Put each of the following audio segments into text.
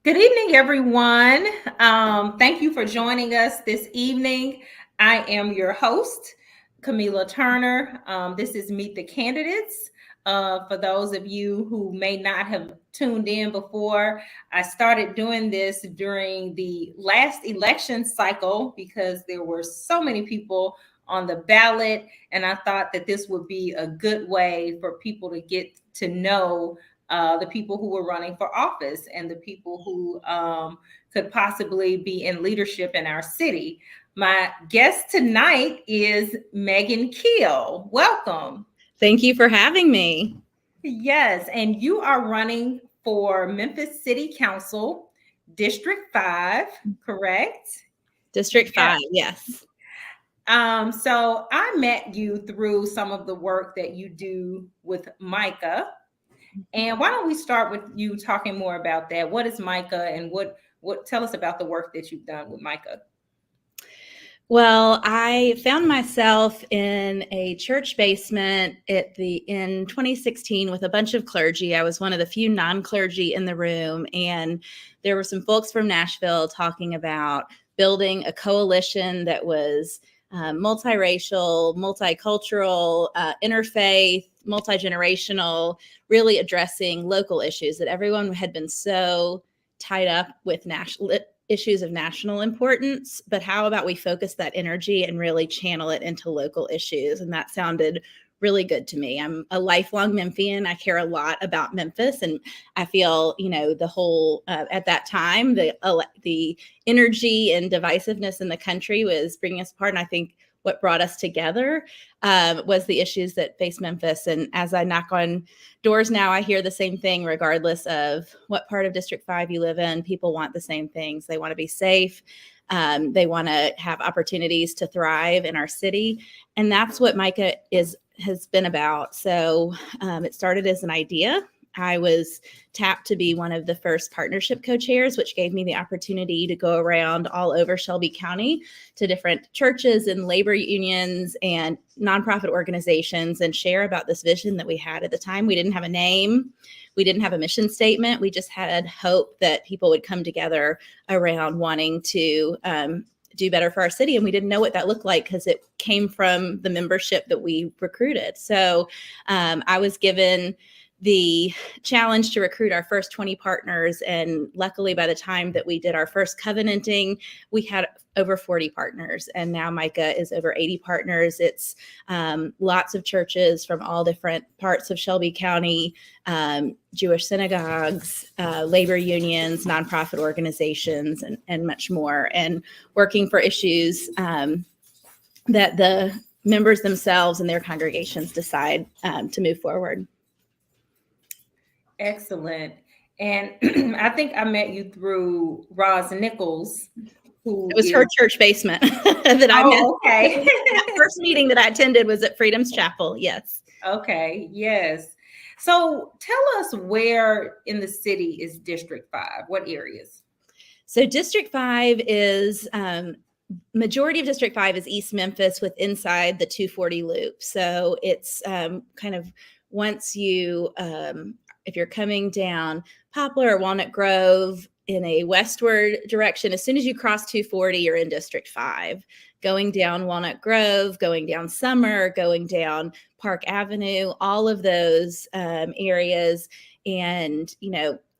Good evening, everyone. Thank you for joining us this evening. I am your host, Camila Turner. This is Meet the Candidates. For those of you who may not have tuned in before, I started doing this during the last election cycle because there were so many people on the ballot, and I thought that this would be a good way for people to get to know the people who were running for office and the people who could possibly be in leadership in our city. My guest tonight is Meggan Kiel. Welcome. Thank you for having me. Yes, and you are running for Memphis City Council, District 5, correct? District 5, yes. So I met you through some of the work that you do with Micah. And why don't we start with you talking more about that? What is Micah, and what tell us about the work that you've done with Micah? Well, I found myself in a church basement in 2016 with a bunch of clergy. I was one of the few non-clergy in the room, and there were some folks from Nashville talking about building a coalition that was multiracial, multicultural, interfaith, multi-generational, really addressing local issues that everyone had been so tied up with national issues of national importance, but how about we focus that energy and really channel it into local issues? And that sounded really good to me. I'm a lifelong Memphian. I care a lot about Memphis, and I feel, the whole at that time, the energy and divisiveness in the country was bringing us apart. And I think what brought us together was the issues that face Memphis. And as I knock on doors now, I hear the same thing, regardless of what part of District 5 you live in. People want the same things. They want to be safe. They want to have opportunities to thrive in our city. And that's what Micah has been about. So it started as an idea. I was tapped to be one of the first partnership co-chairs, which gave me the opportunity to go around all over Shelby County to different churches and labor unions and nonprofit organizations and share about this vision that we had at the time. We didn't have a name. We didn't have a mission statement. We just had hope that people would come together around wanting to do better for our city. And we didn't know what that looked like because it came from the membership that we recruited. So I was given the challenge to recruit our first 20 partners. And luckily, by the time that we did our first covenanting, we had over 40 partners. And now Micah is over 80 partners. It's lots of churches from all different parts of Shelby County, Jewish synagogues, labor unions, nonprofit organizations, and much more. And working for issues that the members themselves and their congregations decide to move forward. Excellent. And I think I met you through Roz Nichols. It was her church basement that I met. Okay. The first meeting that I attended was at Freedom's Chapel. Yes. Okay. Yes. So tell us, where in the city is District 5? What areas? So District 5 is majority of District 5 is East Memphis with inside the 240 loop. So it's kind of once you if you're coming down Poplar or Walnut Grove in a westward direction, as soon as you cross 240, you're in District 5. Going down Walnut Grove, going down Summer, going down Park Avenue, all of those areas. And,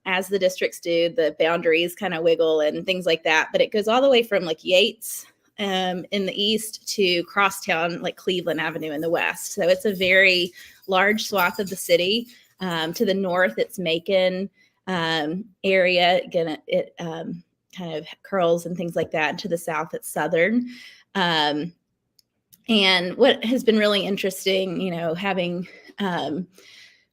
as the districts do, the boundaries kind of wiggle and things like that. But it goes all the way from like Yates in the east to Crosstown, like Cleveland Avenue in the west. So it's a very large swath of the city. To the north, it's Macon area. Again, it kind of curls and things like that. And to the south, it's Southern. And what has been really interesting, having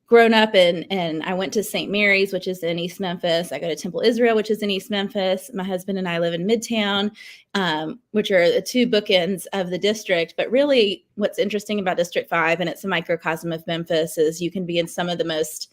grown up and I went to St. Mary's, which is in East Memphis. I go to Temple Israel, which is in East Memphis. My husband and I live in Midtown, which are the two bookends of the district. But really what's interesting about District 5, and it's a microcosm of Memphis, is you can be in some of the most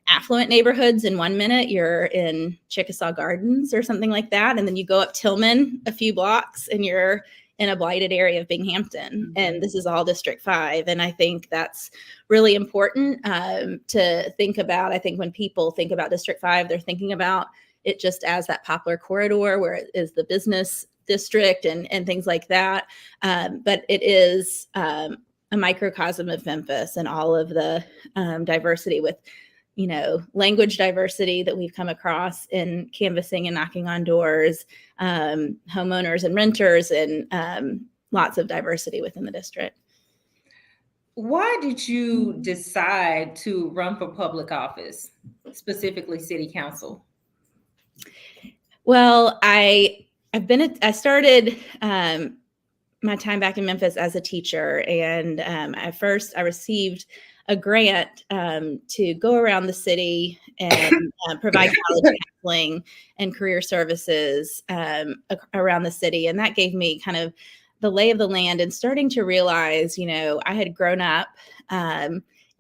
affluent neighborhoods in 1 minute. You're in Chickasaw Gardens or something like that. And then you go up Tillman a few blocks and you're in a blighted area of Binghamton. And this is all District 5. And I think that's really important to think about. I think when people think about District 5, they're thinking about it just as that Poplar corridor where it is the business district and things like that. But it is a microcosm of Memphis and all of the diversity with, language diversity that we've come across in canvassing and knocking on doors, homeowners and renters, and lots of diversity within the district. Why did you decide to run for public office, specifically city council? Well, I started my time back in Memphis as a teacher, and I received a grant to go around the city and provide college counseling and career services around the city, and that gave me kind of the lay of the land and starting to realize, I had grown up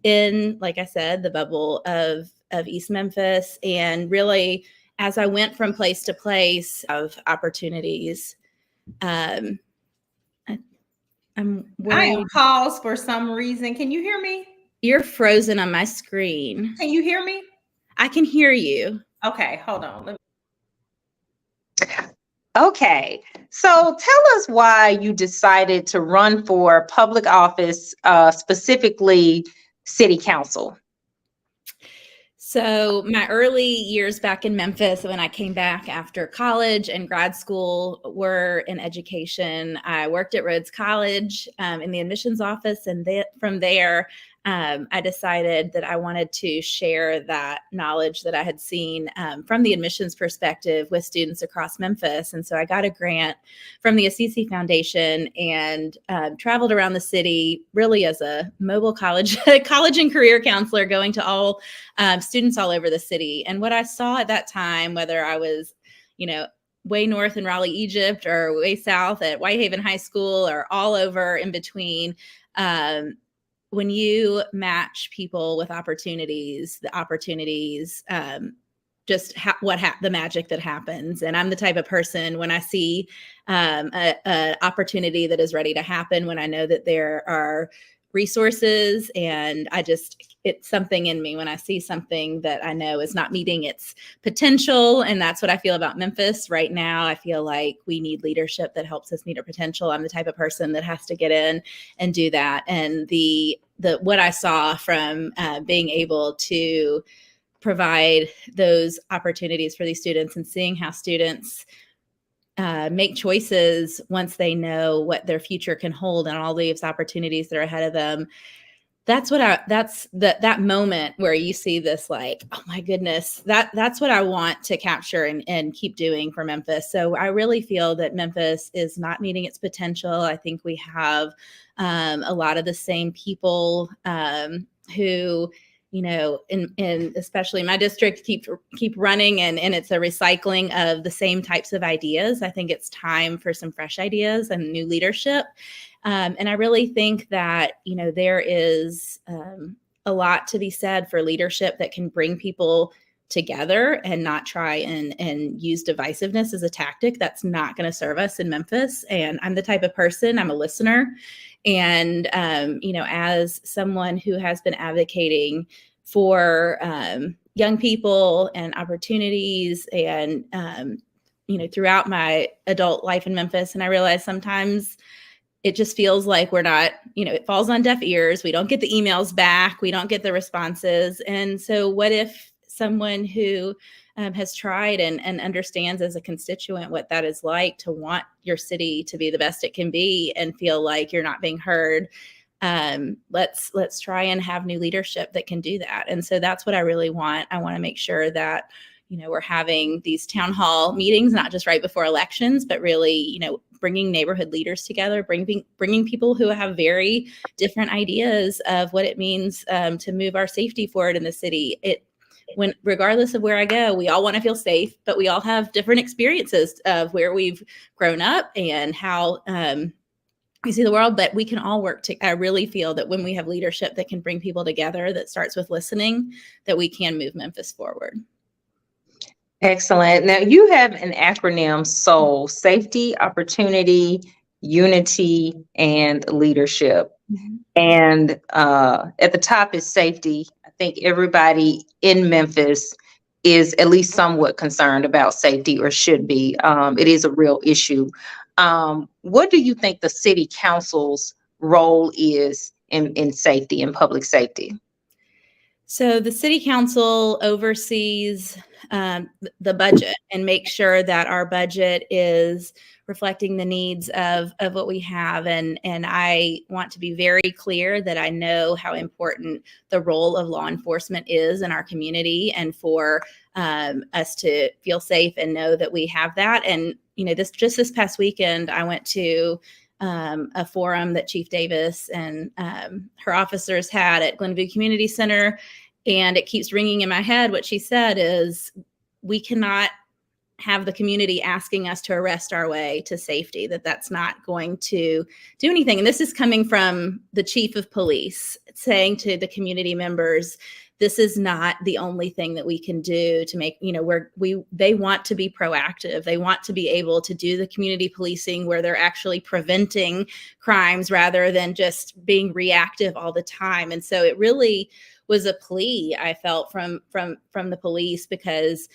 in, like I said, the bubble of East Memphis, and really, as I went from place to place of opportunities, I'm worried. I am paused for some reason. Can you hear me? You're frozen on my screen. Can you hear me? I can hear you. Okay, hold on. Okay, so tell us why you decided to run for public office, specifically city council. So my early years back in Memphis, when I came back after college and grad school, were in education. I worked at Rhodes College in the admissions office, and from there, I decided that I wanted to share that knowledge that I had seen from the admissions perspective with students across Memphis. And so I got a grant from the Assisi Foundation and traveled around the city really as a mobile college and career counselor, going to all students all over the city. And what I saw at that time, whether I was, way north in Raleigh, Egypt, or way south at Whitehaven High School, or all over in between, when you match people with opportunities, the opportunities just the magic that happens. And I'm the type of person, when I see an opportunity that is ready to happen, when I know that there are resources, and it's something in me when I see something that I know is not meeting its potential. And that's what I feel about Memphis right now. I feel like we need leadership that helps us meet our potential. I'm the type of person that has to get in and do that. And what I saw from being able to provide those opportunities for these students, and seeing how students make choices once they know what their future can hold and all these opportunities that are ahead of them. That's that moment where you see this, like, oh my goodness, that's what I want to capture and keep doing for Memphis. So I really feel that Memphis is not meeting its potential. I think we have a lot of the same people who, in especially my district, keep running, and it's a recycling of the same types of ideas. I think it's time for some fresh ideas and new leadership. And I really think that, there is a lot to be said for leadership that can bring people together and not try and use divisiveness as a tactic. That's not going to serve us in Memphis. And I'm the type of person, I'm a listener. And, as someone who has been advocating for young people and opportunities and, throughout my adult life in Memphis, and I realize sometimes it just feels like we're not, it falls on deaf ears. We don't get the emails back. We don't get the responses. And so what if someone who has tried and understands as a constituent what that is like to want your city to be the best it can be and feel like you're not being heard, let's try and have new leadership that can do that. And so that's what I really want. I want to make sure that, we're having these town hall meetings, not just right before elections, but really, bringing neighborhood leaders together, bringing people who have very different ideas of what it means to move our safety forward in the city. Regardless of where I go, we all want to feel safe, but we all have different experiences of where we've grown up and how we see the world, but we can all work I really feel that when we have leadership that can bring people together, that starts with listening, that we can move Memphis forward. Excellent. Now you have an acronym, SOUL: safety, opportunity, unity, and leadership. Mm-hmm. And at the top is safety. I think everybody in Memphis is at least somewhat concerned about safety, or should be. It is a real issue. What do you think the city council's role is in safety and public safety? So the city council oversees the budget and makes sure that our budget is reflecting the needs of what we have. And I want to be very clear that I know how important the role of law enforcement is in our community, and for us to feel safe and know that we have that. And, you know, this past weekend, I went to a forum that Chief Davis and her officers had at Glenview Community Center. And it keeps ringing in my head. What she said is, we cannot have the community asking us to arrest our way to safety, that's not going to do anything. And this is coming from the chief of police saying to the community members, this is not the only thing that we can do to make, you know, they want to be proactive. They want to be able to do the community policing where they're actually preventing crimes rather than just being reactive all the time. And so it really was a plea I felt from the police, because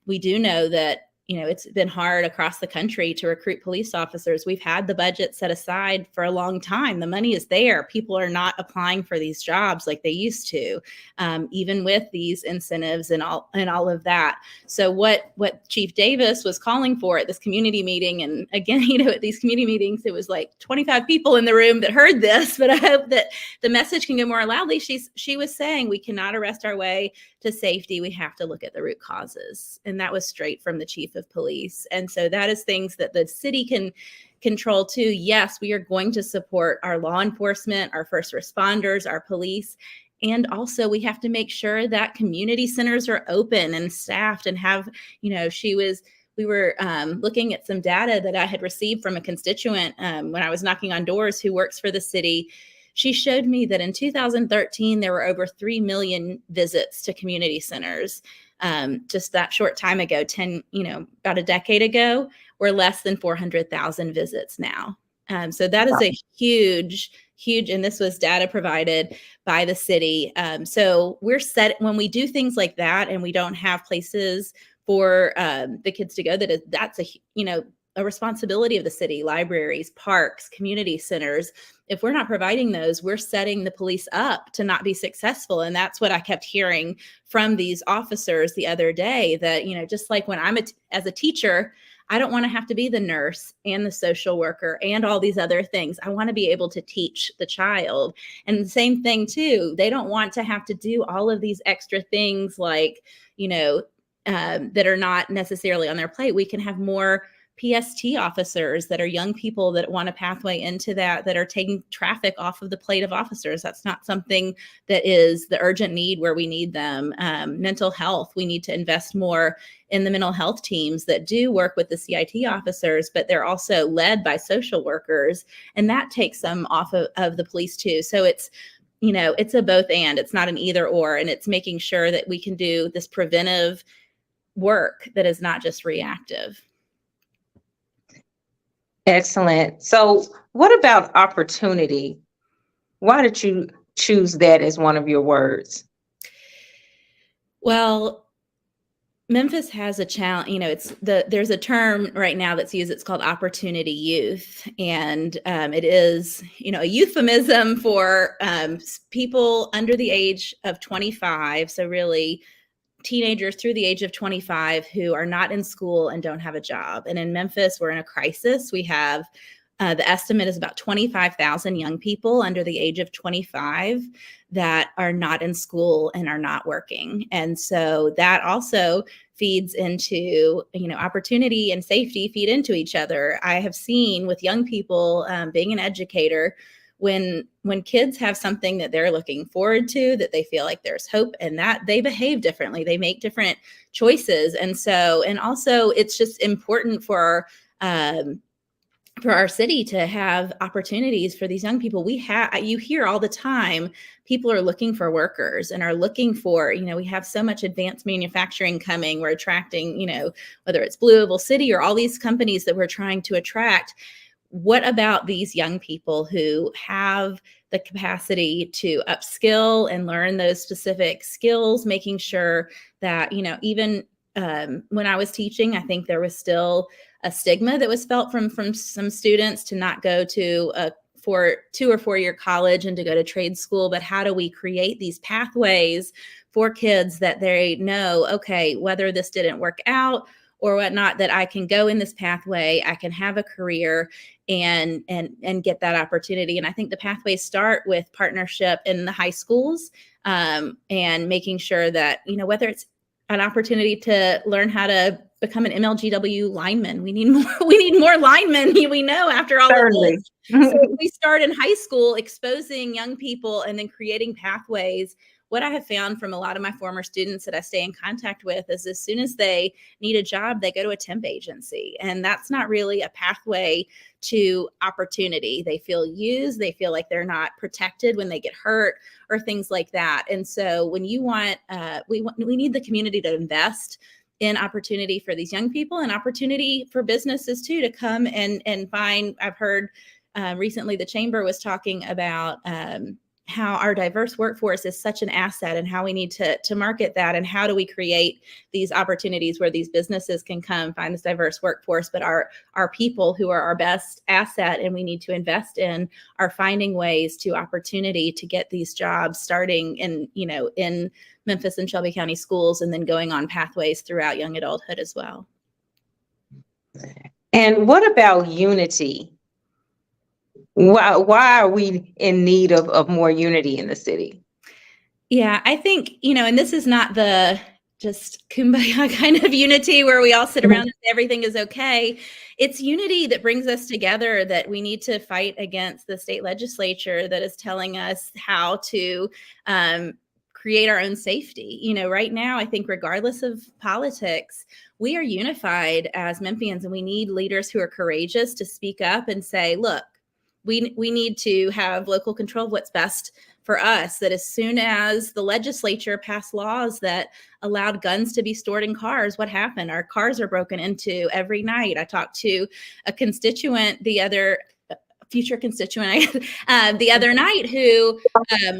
we do know that, you know, it's been hard across the country to recruit police officers. We've had the budget set aside for a long time. The money is there. People are not applying for these jobs like they used to, even with these incentives and all of that. So what Chief Davis was calling for at this community meeting, and again, you know, at these community meetings, it was like 25 people in the room that heard this, but I hope that the message can go more loudly. She was saying, we cannot arrest our way to safety. We have to look at the root causes. And that was straight from the chief of police. And so that is things that the city can control too. Yes, we are going to support our law enforcement, our first responders, our police. And also we have to make sure that community centers are open and staffed and have, you know, we were looking at some data that I had received from a constituent when I was knocking on doors who works for the city. She showed me that in 2013, there were over 3 million visits to community centers. Just that short time ago, about a decade ago, we're less than 400,000 visits now. So that is a huge, and this was data provided by the city. So we're set when we do things like that, and we don't have places for the kids to go. That's a responsibility of the city, libraries, parks, community centers. If we're not providing those, we're setting the police up to not be successful. And that's what I kept hearing from these officers the other day, that, you know, just like when as a teacher, I don't want to have to be the nurse and the social worker and all these other things. I want to be able to teach the child. And the same thing too, they don't want to have to do all of these extra things like, you know, that are not necessarily on their plate. We can have more PST officers that are young people that want a pathway into that are taking traffic off of the plate of officers. That's not something that is the urgent need where we need them. Mental health, we need to invest more in the mental health teams that do work with the CIT officers, but they're also led by social workers, and that takes them off of the police too. So it's, you know, it's a both and, it's not an either or, and it's making sure that we can do this preventive work that is not just reactive. Excellent. So what about opportunity? Why did you choose that as one of your words? Well, Memphis has a challenge, you know, there's a term right now that's used, it's called opportunity youth. And it is, you know, a euphemism for people under the age of 25. So really teenagers through the age of 25 who are not in school and don't have a job. And in Memphis, we're in a crisis. We have the estimate is about 25,000 young people under the age of 25 that are not in school and are not working. And so that also feeds into, you know, opportunity and safety feed into each other. I have seen with young people, being an educator, when kids have something that they're looking forward to, that they feel like there's hope, and that they behave differently, they make different choices. And so, and also it's just important for our city to have opportunities for these young people. You hear all the time, people are looking for workers and are looking for, you know, we have so much advanced manufacturing coming. We're attracting, you know, whether it's Blue Oval City or all these companies that we're trying to attract. What about these young people who have the capacity to upskill and learn those specific skills, making sure that, even when I was teaching, I think there was still a stigma that was felt from some students to not go to a 2 or 4 year college and to go to trade school. But how do we create these pathways for kids that they know, okay, whether this didn't work out or whatnot, that I can go in this pathway, I can have a career and get that opportunity. And I think the pathways start with partnership in the high schools, and making sure that, whether it's an opportunity to learn how to become an MLGW lineman. We need more linemen, we know, after all Certainly. of this. So if we start in high school exposing young people and then creating pathways. What I have found from a lot of my former students that I stay in contact with is as soon as they need a job, they go to a temp agency. And that's not really a pathway to opportunity. They feel used. They feel like they're not protected when they get hurt or things like that. And so when you want, we need the community to invest in opportunity for these young people and opportunity for businesses too, to come and find. I've heard recently the chamber was talking about how our diverse workforce is such an asset and how we need to market that, and how do we create these opportunities where these businesses can come find this diverse workforce, but our people who are our best asset and we need to invest in are finding ways to opportunity to get these jobs starting in Memphis and Shelby County schools, and then going on pathways throughout young adulthood as well. And what about unity? Why are we in need of more unity in the city? Yeah, I think, and this is not the just kumbaya kind of unity where we all sit around and say everything is okay. It's unity that brings us together, that we need to fight against the state legislature that is telling us how to create our own safety. Right now, I think regardless of politics, we are unified as Memphians, and we need leaders who are courageous to speak up and say, look, we need to have local control of what's best for us. That as soon as the legislature passed laws that allowed guns to be stored in cars, what happened? Our cars are broken into every night. I talked to a constituent future constituent the other night who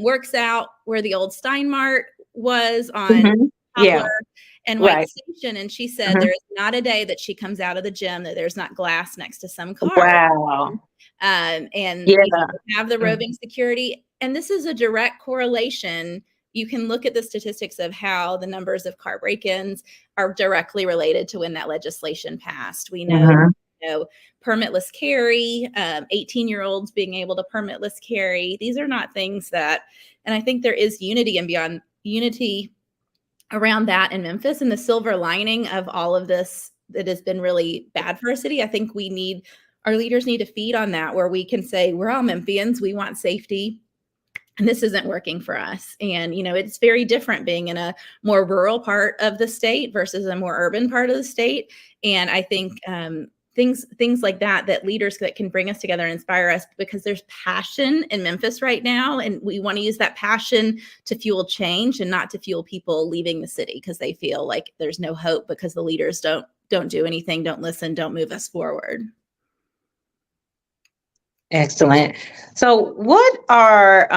works out where the old Steinmart was on Poplar and White Station. And she said there is not a day that she comes out of the gym that there's not glass next to some car. Wow. Have the roving security. And this is a direct correlation. You can look at the statistics of how the numbers of car break-ins are directly related to when that legislation passed. We know, permitless carry, 18-year-olds being able to permitless carry. These are not things that, and I think there is unity and beyond unity around that in Memphis. And the silver lining of all of this that has been really bad for our city, I think our leaders need to feed on that, where we can say, we're all Memphians, we want safety, and this isn't working for us. And, it's very different being in a more rural part of the state versus a more urban part of the state. And I think things like that leaders that can bring us together and inspire us, because there's passion in Memphis right now. And we want to use that passion to fuel change and not to fuel people leaving the city because they feel like there's no hope because the leaders don't do anything, don't listen, don't move us forward. Excellent. So what are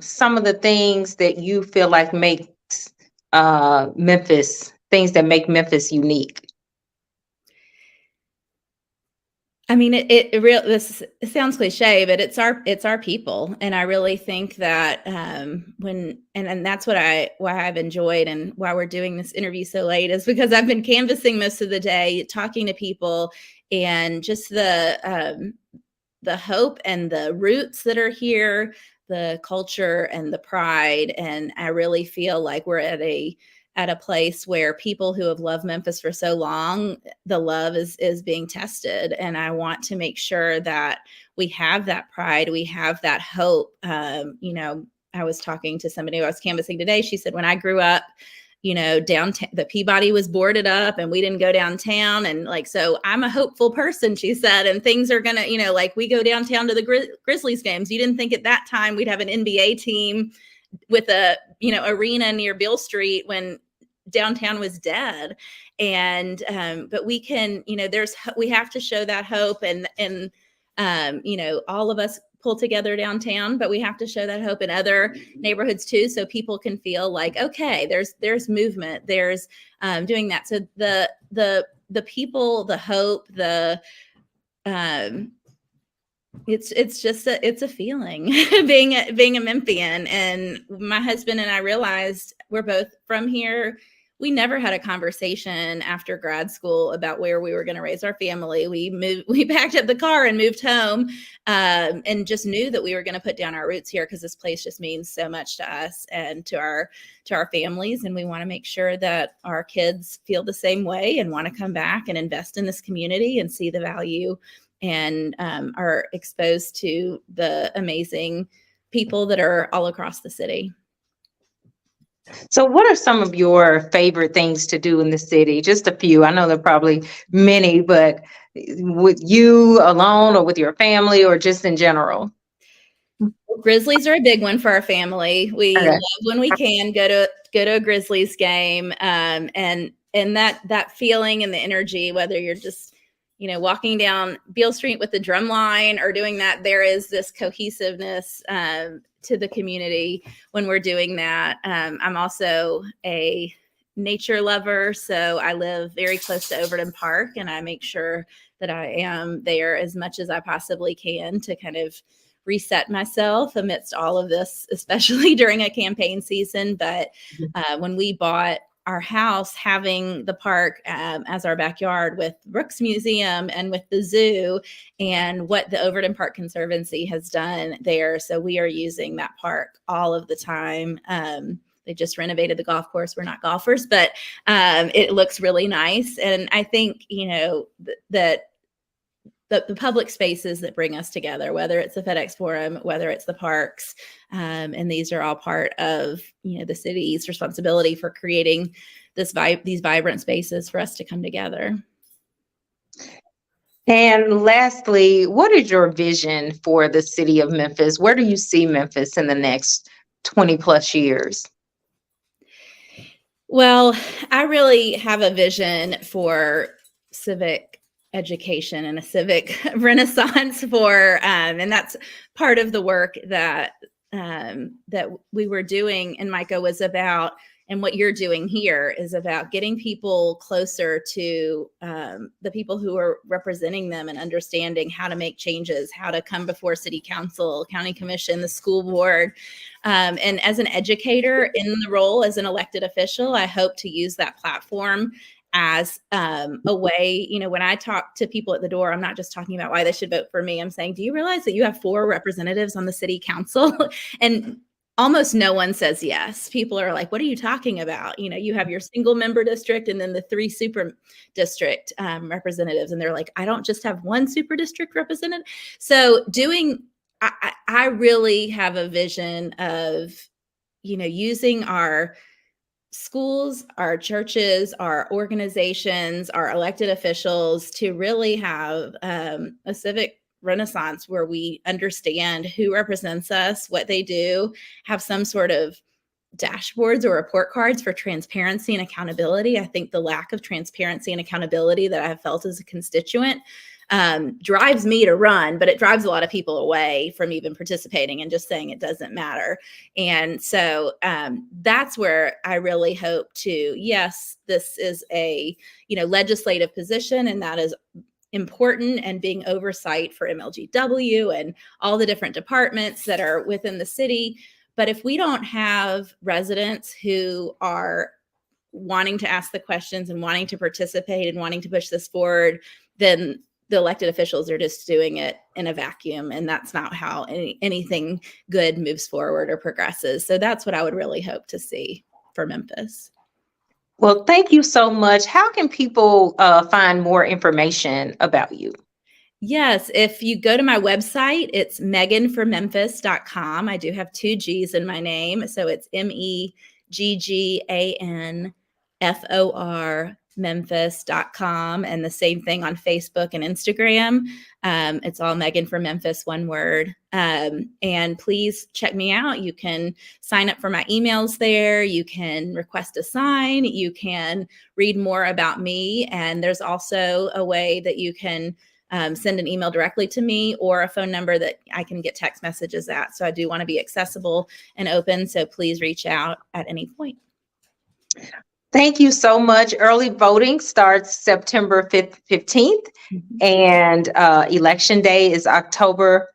some of the things that you feel like makes Memphis, things that make Memphis unique? I mean, it sounds cliche, but it's our people. And I really think that and that's why I've enjoyed and why we're doing this interview so late is because I've been canvassing most of the day, talking to people, and just the hope and the roots that are here, the culture and the pride. And I really feel like we're at a place where people who have loved Memphis for so long, the love is being tested. And I want to make sure that we have that pride, we have that hope. I was talking to somebody who I was canvassing today. She said, when I grew up, downtown, the Peabody was boarded up and we didn't go downtown. And so I'm a hopeful person, she said, and things are gonna, we go downtown to the Grizzlies games. You didn't think at that time we'd have an NBA team with a, arena near Beale Street when downtown was dead. And, but we can, we have to show that hope and all of us pull together downtown, but we have to show that hope in other neighborhoods too, so people can feel like, okay, there's movement, there's doing that. So the people, the hope, the it's just it's a feeling being a Memphian. And my husband and I realized, we're both from here. We never had a conversation after grad school about where we were going to raise our family. We packed up the car and moved home, and just knew that we were going to put down our roots here because this place just means so much to us and to our families. And we want to make sure that our kids feel the same way and want to come back and invest in this community and see the value, and are exposed to the amazing people that are all across the city. So what are some of your favorite things to do in the city? Just a few. I know there are probably many, but with you alone or with your family or just in general? Grizzlies are a big one for our family. We Okay. love when we can go to a Grizzlies game, and that feeling and the energy, whether you're just walking down Beale Street with the drum line or doing that, there is this cohesiveness to the community when we're doing that. I'm also a nature lover, so I live very close to Overton Park, and I make sure that I am there as much as I possibly can to kind of reset myself amidst all of this, especially during a campaign season. But when we bought our house, having the park as our backyard with Brooks Museum and with the zoo and what the Overton Park Conservancy has done there. So we are using that park all of the time. They just renovated the golf course. We're not golfers, but it looks really nice. And I think, that the public spaces that bring us together, whether it's the FedEx Forum, whether it's the parks, and these are all part of the city's responsibility for creating these vibrant spaces for us to come together. And lastly, what is your vision for the city of Memphis? Where do you see Memphis in the next 20 plus years? Well, I really have a vision for civic education and a civic renaissance and that's part of the work that we were doing, and Micah was about, and what you're doing here is about getting people closer to the people who are representing them and understanding how to make changes, how to come before city council, county commission, the school board. And as an educator in the role as an elected official, I hope to use that platform as a way, when I talk to people at the door, I'm not just talking about why they should vote for me. I'm saying, do you realize that you have 4 representatives on the city council? And almost no one says yes. People are like, what are you talking about? You have your single member district and then the 3 super district representatives. And they're like, I don't just have 1 super district representative. So I really have a vision of, using our schools, our churches, our organizations, our elected officials to really have a civic renaissance where we understand who represents us, what they do, have some sort of dashboards or report cards for transparency and accountability. I think the lack of transparency and accountability that I have felt as a constituent drives me to run, but it drives a lot of people away from even participating and just saying it doesn't matter. And so that's where I really hope to, yes, this is a, legislative position, and that is important, and being oversight for MLGW and all the different departments that are within the city. But if we don't have residents who are wanting to ask the questions and wanting to participate and wanting to push this forward, then the elected officials are just doing it in a vacuum, and that's not how anything good moves forward or progresses. So that's what I would really hope to see for Memphis. Well, thank you so much. How can people find more information about you? Yes, if you go to my website, it's megganformemphis.com. I do have 2 G's in my name, so it's MEGGANFOR Memphis.com, and the same thing on Facebook and Instagram. It's all Meggan for Memphis, one word. And please check me out. You can sign up for my emails there. You can request a sign. You can read more about me. And there's also a way that you can send an email directly to me or a phone number that I can get text messages at. So I do want to be accessible and open. So please reach out at any point. Thank you so much. Early voting starts September 15th, and election day is October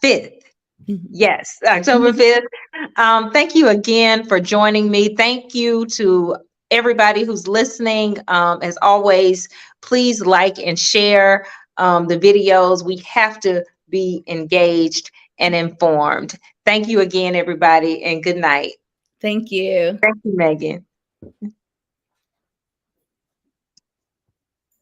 5th. Yes, October 5th. Thank you again for joining me. Thank you to everybody who's listening. As always, please like and share the videos. We have to be engaged and informed. Thank you again, everybody, and good night. Thank you. Thank you, Meggan.